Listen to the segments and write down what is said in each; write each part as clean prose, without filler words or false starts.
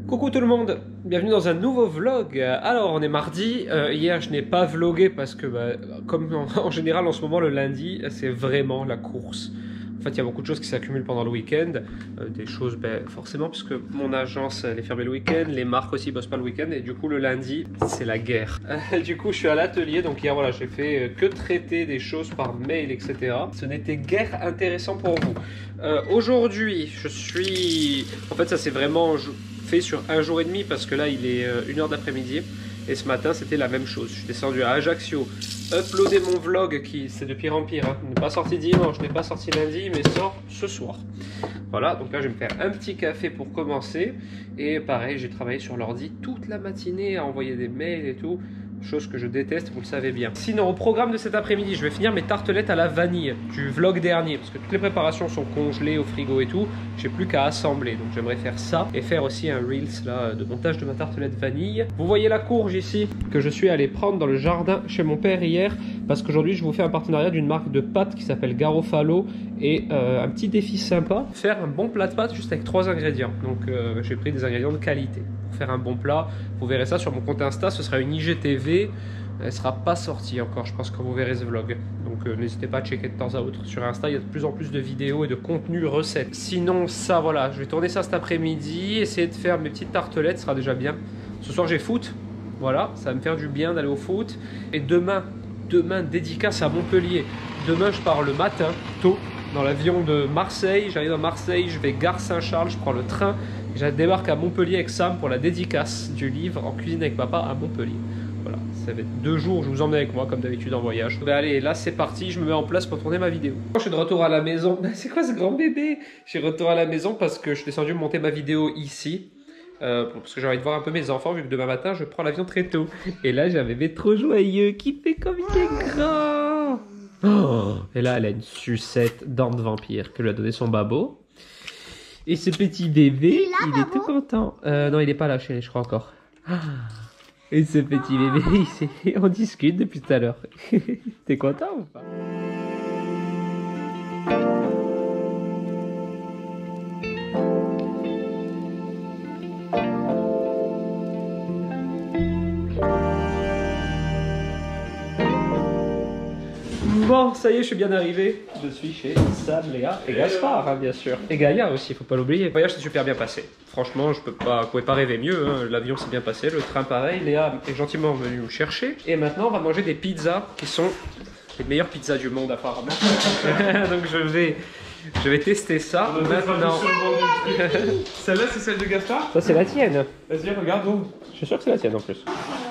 Coucou tout le monde, bienvenue dans un nouveau vlog. Alors on est mardi, hier je n'ai pas vlogué parce que comme en général en ce moment le lundi c'est vraiment la course. En fait il y a beaucoup de choses qui s'accumulent pendant le week-end, des choses forcément puisque mon agence elle est fermée le week-end, les marques aussi bossent pas le week-end et du coup le lundi c'est la guerre. Du coup je suis à l'atelier donc hier voilà j'ai fait que traiter des choses par mail etc. Ce n'était guère intéressant pour vous. Aujourd'hui je suis... En fait ça c'est vraiment... fait sur un jour et demi parce que là il est 1h d'après-midi et ce matin c'était la même chose. Je suis descendu à Ajaccio, uploader mon vlog qui c'est de pire en pire, hein. N'est pas sorti dimanche, n'est pas sorti lundi mais sort ce soir. Voilà, donc là je vais me faire un petit café pour commencer et pareil j'ai travaillé sur l'ordi toute la matinée à envoyer des mails et tout. Chose que je déteste, vous le savez bien. Sinon, au programme de cet après-midi, je vais finir mes tartelettes à la vanille du vlog dernier. Parce que toutes les préparations sont congelées au frigo et tout. J'ai plus qu'à assembler. Donc j'aimerais faire ça. Et faire aussi un Reels là, de montage de ma tartelette vanille. Vous voyez la courge ici que je suis allé prendre dans le jardin chez mon père hier. Parce qu'aujourd'hui, je vous fais un partenariat d'une marque de pâtes qui s'appelle Garofalo. Et un petit défi sympa. Faire un bon plat de pâtes juste avec 3 ingrédients. Donc j'ai pris des ingrédients de qualité. Pour faire un bon plat, vous verrez ça sur mon compte Insta. Ce sera une IGTV. Elle sera pas sortie encore, je pense, quand vous verrez ce vlog. Donc n'hésitez pas à checker de temps à autre. Sur Insta, il y a de plus en plus de vidéos et de contenu recettes. Sinon, ça, voilà, je vais tourner ça cet après-midi. Essayer de faire mes petites tartelettes, ce sera déjà bien. Ce soir, j'ai foot. Voilà, ça va me faire du bien d'aller au foot. Et demain, dédicace à Montpellier. Demain, je pars le matin, tôt, dans l'avion de Marseille. J'arrive à Marseille, je vais gare Saint-Charles, je prends le train. Et je débarque à Montpellier avec Sam pour la dédicace du livre En cuisine avec papa à Montpellier. Voilà, ça va être 2 jours, je vous emmène avec moi comme d'habitude en voyage. Allez, là c'est parti, je me mets en place pour tourner ma vidéo. Je suis de retour à la maison. C'est quoi ce grand bébé? Je suis de retour à la maison parce que je suis descendu monter ma vidéo ici. Parce que j'ai envie de voir un peu mes enfants vu que demain matin je prends l'avion très tôt. Et là j'ai un bébé trop joyeux qui fait comme il est grand. Oh, et là elle a une sucette dent de vampire que lui a donné son babo. Et ce petit bébé, il est tout content. Non, il est pas là, chérie, je crois encore. Et ce petit bébé, on discute depuis tout à l'heure. T'es content ou pas? Bon, ça y est, je suis bien arrivé. Je suis chez Sam, Léa et Gaspard, hein, bien sûr. Et Gaïa aussi, faut pas l'oublier. Le voyage s'est super bien passé. Franchement, je pouvais pas rêver mieux. Hein. L'avion s'est bien passé, le train pareil. Léa est gentiment venue nous chercher. Et maintenant, on va manger des pizzas qui sont les meilleures pizzas du monde apparemment. Donc je vais tester ça maintenant. Celle-là, c'est celle de Gaspard? Ça, c'est la tienne. Vas-y, regarde où. Je suis sûr que c'est la tienne en plus.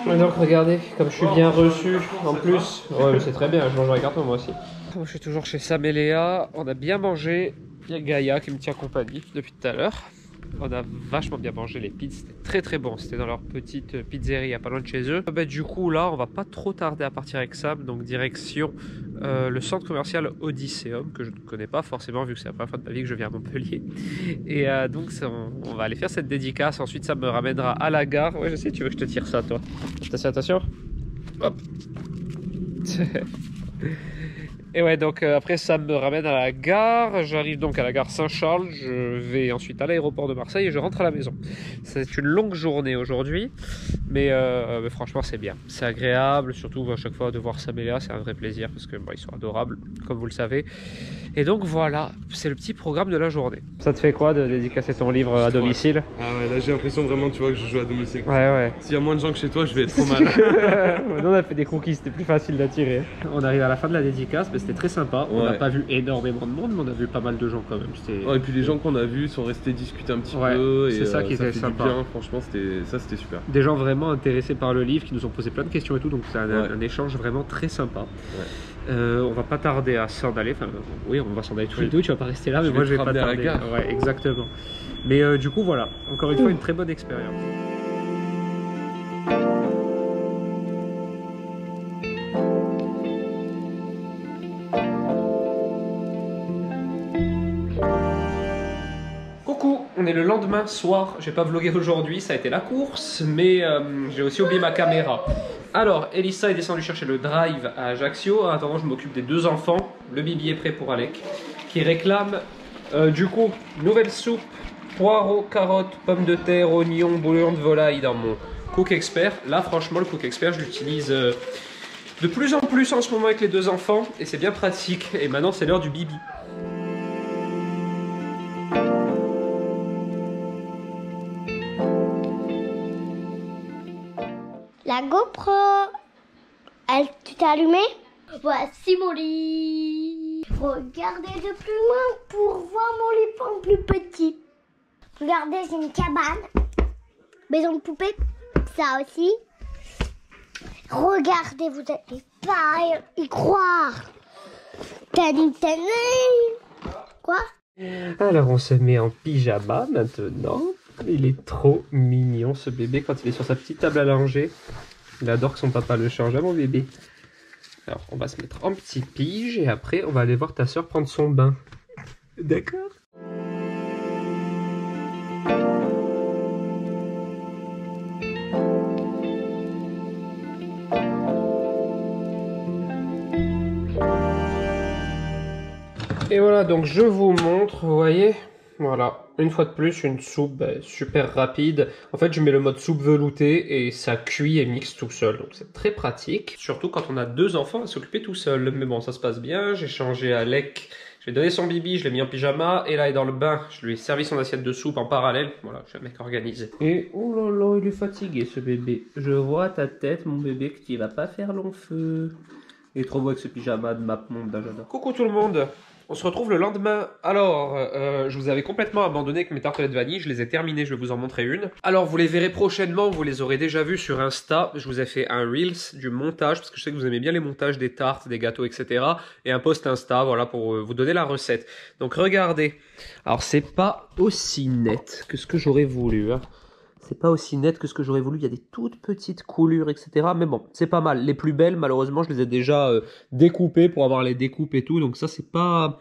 Et donc regardez, comme je suis bien reçu en plus. Ouais, mais c'est très bien, je mange avec carton moi aussi. Moi, je suis toujours chez Sam et Léa. On a bien mangé. Il y a Gaïa qui me tient compagnie depuis tout à l'heure. On a vachement bien mangé les pizzas, c'était très très bon. C'était dans leur petite pizzeria, pas loin de chez eux. Du coup, là, on va pas trop tarder à partir avec Sam. Donc, direction le centre commercial Odysseum, que je ne connais pas forcément, vu que c'est la première fois de ma vie que je viens à Montpellier. Et donc, on va aller faire cette dédicace. Ensuite, ça me ramènera à la gare. Ouais, je sais, tu veux que je te tire ça, toi. Attention. Hop. Et ouais, donc après ça me ramène à la gare, j'arrive donc à la gare Saint-Charles, je vais ensuite à l'aéroport de Marseille et je rentre à la maison. C'est une longue journée aujourd'hui, mais franchement c'est bien, c'est agréable, surtout à chaque fois de voir Sam et Léa, c'est un vrai plaisir parce que ils sont adorables, comme vous le savez. Et donc voilà, c'est le petit programme de la journée. Ça te fait quoi de dédicacer ton livre à domicile? Ah ouais, là j'ai l'impression vraiment tu vois que je joue à domicile. Ouais. S'il y a moins de gens que chez toi, je vais être trop mal. Nous on a fait des conquis, c'était plus facile d'attirer. On arrive à la fin de la dédicace, mais c'était très sympa. On n'a pas vu énormément de monde, mais on a vu pas mal de gens quand même. Ouais, et puis les gens qu'on a vus sont restés discuter un petit peu. C'est ça qui était sympa. Bien. Franchement, c'était super. Des gens vraiment intéressés par le livre qui nous ont posé plein de questions et tout, donc c'est un échange vraiment très sympa. On va pas tarder à s'en aller. Enfin, oui, on va s'en aller tous les deux. Tu vas pas rester là, mais moi je vais pas tarder. À la gare. Ouais, exactement. Mais du coup, voilà. Encore une fois, une très bonne expérience. On est le lendemain soir, j'ai pas vlogué aujourd'hui, ça a été la course, mais j'ai aussi oublié ma caméra. Alors, Elissa est descendue chercher le drive à Ajaccio, en attendant je m'occupe des 2 enfants, le bibi est prêt pour Alec, qui réclame du coup nouvelle soupe poireaux, carottes, pommes de terre, oignons, bouillon de volaille dans mon Cook Expert. Là, franchement, le Cook Expert, je l'utilise de plus en plus en ce moment avec les 2 enfants et c'est bien pratique. Et maintenant, c'est l'heure du bibi. La GoPro, tu t'es allumé? Voici mon lit. Regardez de plus loin pour voir mon lit en plus petit. Regardez, j'ai une cabane. Maison de poupée, ça aussi. Regardez, vous n'allez pas y croire. Quoi? Alors, on se met en pyjama maintenant. Il est trop mignon ce bébé quand il est sur sa petite table à langer. Il adore que son papa le change à mon bébé. Alors, on va se mettre en petit pige et après, on va aller voir ta soeur prendre son bain. D'accord? Et voilà, donc je vous montre, vous voyez? Voilà, une fois de plus, une soupe super rapide. En fait, je mets le mode soupe velouté et ça cuit et mixe tout seul. Donc c'est très pratique. Surtout quand on a 2 enfants à s'occuper tout seul. Mais bon, ça se passe bien. J'ai changé à Alec. Je lui ai donné son bibi, je l'ai mis en pyjama. Et là, il est dans le bain. Je lui ai servi son assiette de soupe en parallèle. Voilà, je suis un mec organisé. Et oh là là, il est fatigué ce bébé. Je vois ta tête, mon bébé, que tu vas pas faire long feu. Il est trop beau avec ce pyjama de map monde d'Ajada. Coucou tout le monde! On se retrouve le lendemain. Alors, je vous avais complètement abandonné avec mes tartelettes vanille. Je les ai terminées, je vais vous en montrer une. Alors, vous les verrez prochainement, vous les aurez déjà vues sur Insta. Je vous ai fait un Reels du montage, parce que je sais que vous aimez bien les montages des tartes, des gâteaux, etc. Et un post Insta, voilà, pour vous donner la recette. Donc, regardez. Alors, c'est pas aussi net que ce que j'aurais voulu, hein. C'est pas aussi net que ce que j'aurais voulu. Il y a des toutes petites coulures, etc. Mais bon, c'est pas mal. Les plus belles, malheureusement, je les ai déjà découpées pour avoir les découpes et tout. Donc ça, c'est pas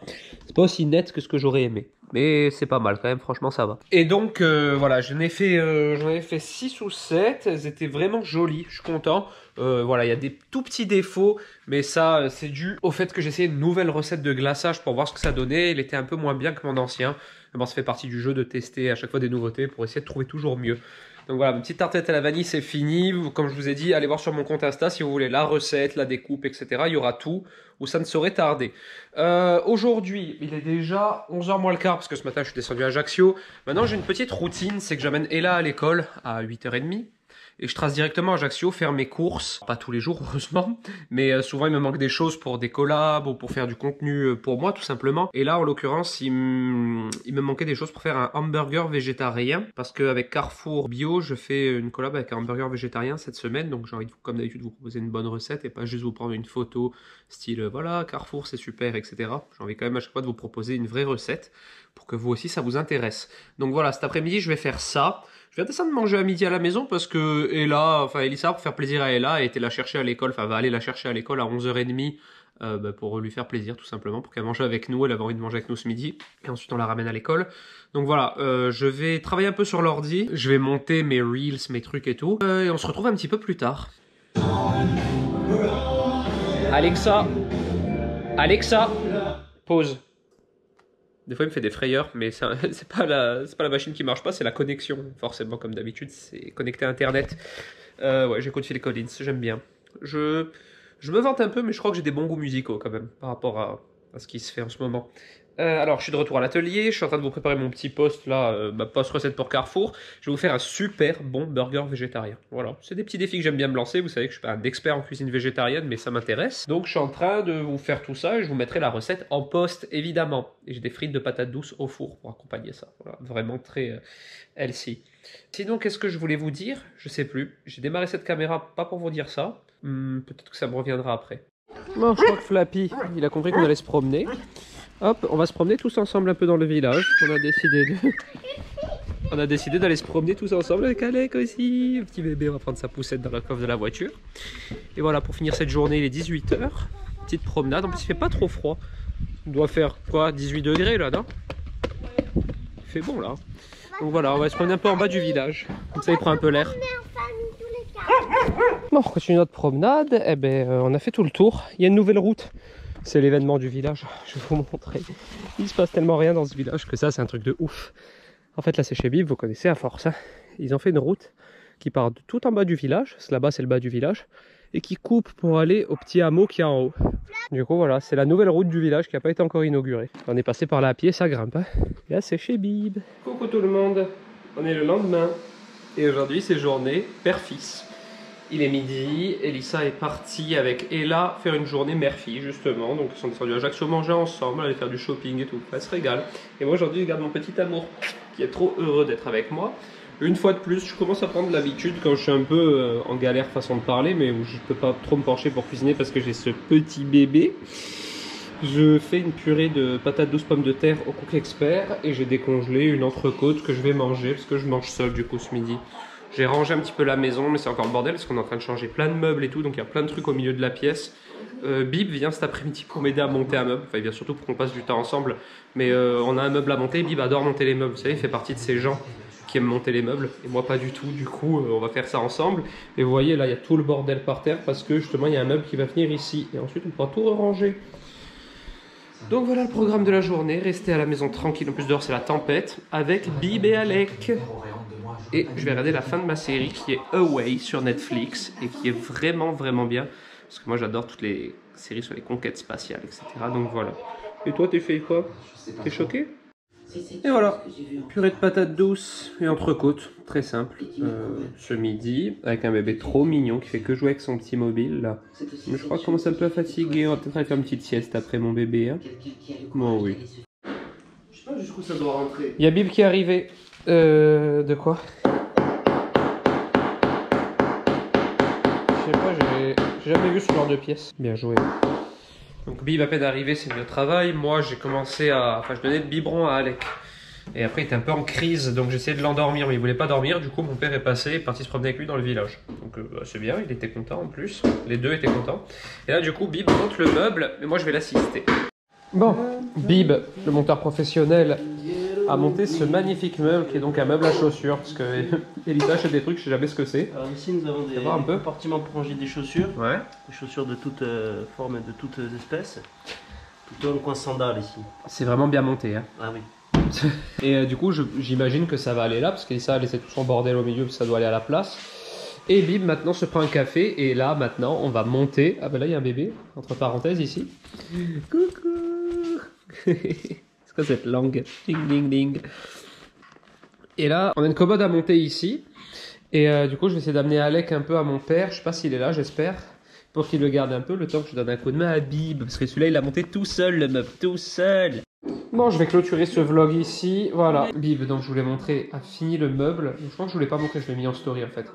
aussi net que ce que j'aurais aimé. Mais c'est pas mal quand même, franchement, ça va. Et donc, voilà, j'en ai fait 6 ou 7. Elles étaient vraiment jolies, je suis content. Voilà, il y a des tout petits défauts. Mais ça, c'est dû au fait que j'ai essayé une nouvelle recette de glaçage pour voir ce que ça donnait. Elle était un peu moins bien que mon ancien. Bon, ça fait partie du jeu de tester à chaque fois des nouveautés pour essayer de trouver toujours mieux. Donc voilà, une petite tartelette à la vanille, c'est fini. Comme je vous ai dit, allez voir sur mon compte Insta si vous voulez la recette, la découpe, etc. Il y aura tout, ou ça ne saurait tarder. Aujourd'hui, il est déjà 11h moins le quart, parce que ce matin, je suis descendu à Ajaccio. Maintenant, j'ai une petite routine, c'est que j'amène Ella à l'école à 8h30. Et je trace directement à Ajaccio faire mes courses. Pas tous les jours, heureusement. Mais souvent, il me manque des choses pour des collabs ou pour faire du contenu pour moi, tout simplement. Et là, en l'occurrence, il me manquait des choses pour faire un hamburger végétarien. Parce qu'avec Carrefour Bio, je fais une collab avec un hamburger végétarien cette semaine. Donc, j'ai envie, comme d'habitude, de vous proposer une bonne recette et pas juste vous prendre une photo style, voilà, Carrefour, c'est super, etc. J'ai envie quand même à chaque fois de vous proposer une vraie recette pour que vous aussi, ça vous intéresse. Donc voilà, cet après-midi, je vais faire ça. Je viens descendre manger à midi à la maison parce que Elissa, pour faire plaisir à Ella, a été la chercher à l'école, enfin va aller la chercher à l'école à 11h30 pour lui faire plaisir tout simplement, pour qu'elle mange avec nous, elle avait envie de manger avec nous ce midi, et ensuite on la ramène à l'école. Donc voilà, je vais travailler un peu sur l'ordi, je vais monter mes reels, mes trucs et tout, et on se retrouve un petit peu plus tard. Alexa, pause. Des fois, il me fait des frayeurs, mais c'est pas la machine qui marche pas, c'est la connexion. Forcément, comme d'habitude, c'est connecté à Internet. Ouais, j'écoute Phil Collins, j'aime bien. Je me vante un peu, mais je crois que j'ai des bons goûts musicaux quand même, par rapport à ce qui se fait en ce moment. Alors, je suis de retour à l'atelier, je suis en train de vous préparer mon petit post là, ma post recette pour Carrefour. Je vais vous faire un super bon burger végétarien. Voilà, c'est des petits défis que j'aime bien me lancer. Vous savez que je suis pas un expert en cuisine végétarienne, mais ça m'intéresse. Donc, je suis en train de vous faire tout ça et je vous mettrai la recette en post, évidemment. Et j'ai des frites de patates douces au four pour accompagner ça. Voilà, vraiment très healthy. Sinon, qu'est-ce que je voulais vous dire? Je sais plus. J'ai démarré cette caméra pas pour vous dire ça. Peut-être que ça me reviendra après. Bon, je crois que Flappy, il a compris qu'on allait se promener. Hop, on va se promener tous ensemble un peu dans le village. On a décidé d'aller se promener tous ensemble avec Alec aussi. Le petit bébé, on va prendre sa poussette dans la coffre de la voiture. Et voilà, pour finir cette journée, il est 18h. Petite promenade, en plus il fait pas trop froid. On doit faire quoi, 18 degrés là, non? Il fait bon là. Donc voilà, on va se promener un peu en bas du village. Comme ça il prend un peu l'air. Bon, on continue notre promenade. Eh ben, on a fait tout le tour. Il y a une nouvelle route. C'est l'événement du village, je vais vous montrer. Il se passe tellement rien dans ce village que ça, c'est un truc de ouf. En fait, là, c'est chez Bib, vous connaissez à force. Hein. Ils ont fait une route qui part de tout en bas du village. Là-bas, c'est le bas du village. Et qui coupe pour aller au petit hameau qui est en haut. Du coup, voilà, c'est la nouvelle route du village qui n'a pas été encore inaugurée. On est passé par là à pied, ça grimpe. Hein. Et là, c'est chez Bib. Coucou tout le monde. On est le lendemain. Et aujourd'hui, c'est journée père-fils. Il est midi, Elissa est partie avec Ella faire une journée mère-fille justement, donc ils sont descendus à Ajaccio manger ensemble, aller faire du shopping et tout, elle se régale. Et moi aujourd'hui je garde mon petit amour qui est trop heureux d'être avec moi. Une fois de plus, je commence à prendre l'habitude quand je suis un peu en galère façon de parler, mais où je peux pas trop me pencher pour cuisiner parce que j'ai ce petit bébé. Je fais une purée de patates douces pommes de terre au Cook Expert et j'ai décongelé une entrecôte que je vais manger parce que je mange seul du coup ce midi. J'ai rangé un petit peu la maison, mais c'est encore le bordel parce qu'on est en train de changer plein de meubles et tout, donc il y a plein de trucs au milieu de la pièce. Bib vient cet après-midi pour m'aider à monter un meuble, enfin il vient surtout pour qu'on passe du temps ensemble, mais on a un meuble à monter, Bib adore monter les meubles, vous savez, il fait partie de ces gens qui aiment monter les meubles, et moi pas du tout, du coup on va faire ça ensemble. Et vous voyez là, il y a tout le bordel par terre parce que justement il y a un meuble qui va venir ici, et ensuite on pourra tout ranger. Donc voilà le programme de la journée, rester à la maison tranquille, en plus dehors c'est la tempête, avec Bib et Alec. Et je vais regarder la fin de ma série qui est Away sur Netflix et qui est vraiment bien. Parce que moi j'adore toutes les séries sur les conquêtes spatiales, etc. Donc voilà. Et toi t'es fait quoi? T'es choqué? Et voilà, purée de patates douces et entrecôte, très simple, ce midi, avec un bébé trop mignon qui fait que jouer avec son petit mobile là. Mais je crois qu'il commence un peu à fatiguer, on va peut-être aller faire une petite sieste après mon bébé. Hein. Bon oui. Je sais pas jusqu'où ça doit rentrer. Il y a Bib qui est arrivé. De quoi? Je sais pas, j'ai jamais vu ce genre de pièce. Bien joué. Donc Bib à peine arrivé, c'est venu au travail. Moi j'ai commencé à... Enfin je donnais le biberon à Alec. Et après il était un peu en crise, donc j'essayais de l'endormir, mais il voulait pas dormir. Du coup mon père est passé, est parti se promener avec lui dans le village. Donc c'est bien, il était content en plus. Les deux étaient contents. Et là du coup Bib monte le meuble, mais moi je vais l'assister. Bon, Bib, le monteur professionnel, a monté ce magnifique meuble qui est donc un meuble à chaussures. Parce que Elisa achète des trucs, je sais jamais ce que c'est. Alors ici nous avons des compartiments pour ranger des chaussures. Ouais. Des chaussures de toutes formes et de toutes espèces. Plutôt un coin sandales ici. C'est vraiment bien monté. Hein. Ah oui. Et du coup j'imagine que ça va aller là, parce qu'Elisa a laissé tout son bordel au milieu, parce que ça doit aller à la place. Et Bib maintenant se prend un café, et là maintenant on va monter. Ah ben là il y a un bébé, entre parenthèses ici. Coucou. C'est quoi cette langue? Ding ding ding. Et là, on a une commode à monter ici. Et du coup, je vais essayer d'amener Alec un peu à mon père. Je sais pas s'il est là, j'espère. Pour qu'il le garde un peu, le temps que je donne un coup de main à Bib. Parce que celui-là, il a monté tout seul, le meuble, tout seul. Bon, je vais clôturer ce vlog ici. Voilà. Bib, donc je voulais montrer, a fini le meuble. Je crois que je voulais pas montrer, je l'ai mis en story en fait.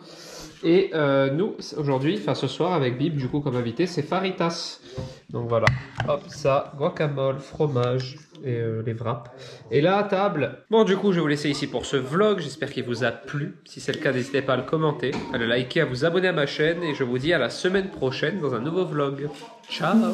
Et nous, aujourd'hui, enfin ce soir avec Bib, du coup comme invité, c'est Faritas. Donc voilà, hop, ça, guacamole, fromage et les wraps. Et là, à table. Bon, du coup, je vais vous laisser ici pour ce vlog. J'espère qu'il vous a plu. Si c'est le cas, n'hésitez pas à le commenter, à le liker, à vous abonner à ma chaîne. Et je vous dis à la semaine prochaine dans un nouveau vlog. Ciao!